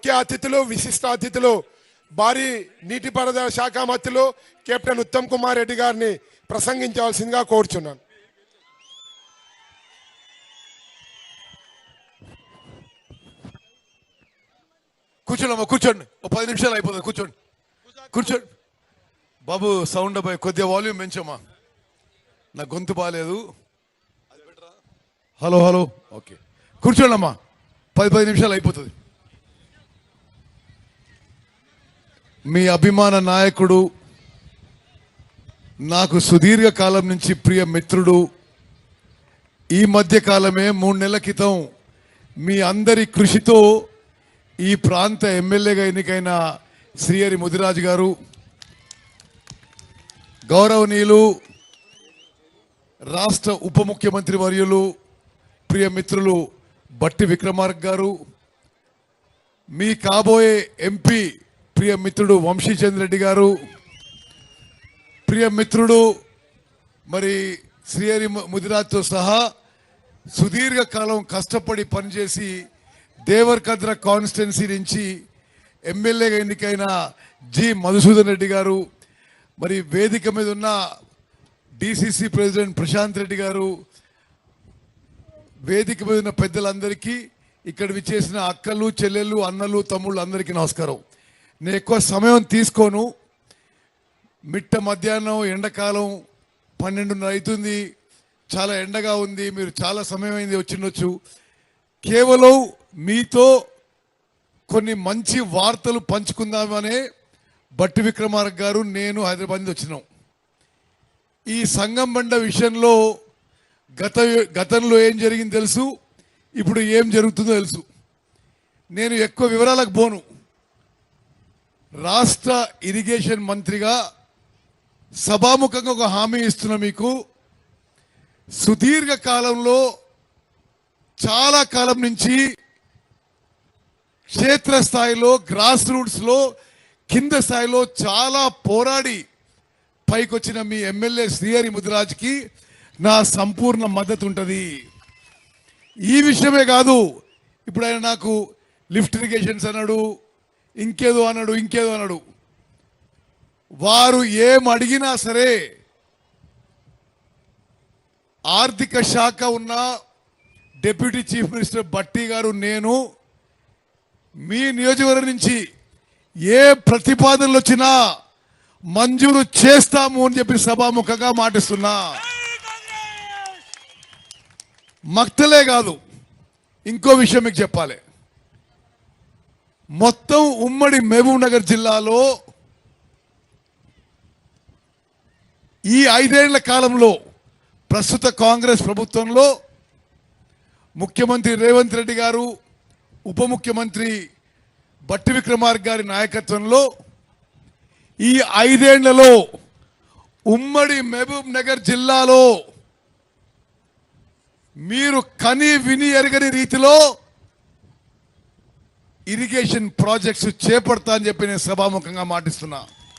ముఖ్య అతిథులు విశిష్ట అతిథులు భారీ నీటిపారుదల శాఖ మంత్రులు కెప్టెన్ ఉత్తమ్ కుమార్ రెడ్డి గారిని ప్రసంగించవలసిందిగా కోరుచున్నాను. కూర్చోండి కూర్చోండి, 10 నిమిషాలు అయిపోతుంది. కూర్చోండి కూర్చోండి బాబు. సౌండ్ అబ్బాయి కొద్దిగా వాల్యూమ్ పెంచమ్మా, నా గొంతు బాగాలేదు. హలో హలో, ఓకే కూర్చోండి అమ్మా, 10 నిమిషాలు అయిపోతుంది. మీ అభిమాన నాయకుడు, నాకు సుదీర్ఘ కాలం నుంచి ప్రియ మిత్రుడు, ఈ మధ్య కాలమే 3 నెలల క్రితం మీ అందరి కృషితో ఈ ప్రాంత ఎమ్మెల్యేగా ఎన్నికైన శ్రీహరి ముదిరాజు గారు, గౌరవనీయులు రాష్ట్ర ఉప ముఖ్యమంత్రి వర్యులు ప్రియ మిత్రులు బట్టి విక్రమార్క గారు, మీ కాబోయే ఎంపీ ప్రియ మిత్రుడు వంశీచంద్ర రెడ్డి గారు, ప్రియ మిత్రుడు మరి శ్రీహరి ముదిరాజ్తో సహా సుదీర్ఘకాలం కష్టపడి పనిచేసి దేవరకద్ర కాన్స్టిట్యున్సీ నుంచి ఎమ్మెల్యేగా ఎన్నికైన జి మధుసూదన్ రెడ్డి గారు, మరి వేదిక మీద ఉన్న డిసిసి ప్రెసిడెంట్ ప్రశాంత్ రెడ్డి గారు, వేదిక మీద ఉన్న పెద్దలందరికీ, ఇక్కడ విచ్చేసిన అక్కలు చెల్లెళ్ళు అన్నలు తమ్ముళ్ళు అందరికీ నమస్కారం. నేను ఎక్కువ సమయం తీసుకోను. మిట్ట మధ్యాహ్నం ఎండాకాలం 12:30 అవుతుంది, చాలా ఎండగా ఉంది, మీరు చాలా సమయం అయింది వచ్చిండొచ్చు. కేవలం మీతో కొన్ని మంచి వార్తలు పంచుకుందామనే బట్టి విక్రమార్క గారు నేను హైదరాబాద్ నుంచి వచ్చినాం. ఈ సంగం బండ విషయంలో గతంలో ఏం జరిగింది తెలుసు, ఇప్పుడు ఏం జరుగుతుందో తెలుసు. నేను ఎక్కువ వివరాలకు పోను. రాష్ట్ర ఇరిగేషన్ మంత్రిగా సభాముఖంగా ఒక హామీ ఇస్తున్నా మీకు. సుదీర్ఘ కాలంలో చాలా కాలం నుంచి క్షేత్రస్థాయిలో గ్రాస్ రూట్స్లో కింద స్థాయిలో చాలా పోరాడి పైకొచ్చిన మీ ఎమ్మెల్యే శ్రీహరి ముదిరాజ్కి నా సంపూర్ణ మద్దతు ఉంటుంది. ఈ విషయమే కాదు, ఇప్పుడు ఆయన నాకు లిఫ్ట్ ఇరిగేషన్స్ అన్నాడు, ఇంకేదో అన్నాడు. వారు ఏం అడిగినా సరే ఆర్థిక శాఖ ఉన్న డిప్యూటీ చీఫ్ మినిస్టర్ బట్టి గారు, నేను మీ నియోజకవర్గం నుంచి ఏ ప్రతిపాదనలు వచ్చినా మంజూరు చేస్తాము అని చెప్పి సభాముఖంగా మాటిస్తున్నా. మక్తలే కాదు, ఇంకో విషయం మీకు చెప్పాలి. మొత్తం ఉమ్మడి మహబూబ్ నగర్ జిల్లాలో ఈ 5 ఏళ్ల కాలంలో ప్రస్తుత కాంగ్రెస్ ప్రభుత్వంలో ముఖ్యమంత్రి రేవంత్ రెడ్డి గారు, ఉప ముఖ్యమంత్రి బట్టి విక్రమార్క గారి నాయకత్వంలో ఈ 5 ఏళ్లలో ఉమ్మడి మహబూబ్ నగర్ జిల్లాలో మీరు కని విని ఎరగని రీతిలో ఇరిగేషన్ ప్రాజెక్ట్స్ చేపడతా అని చెప్పి నేను సభాముఖంగా మాటిస్తున్నా.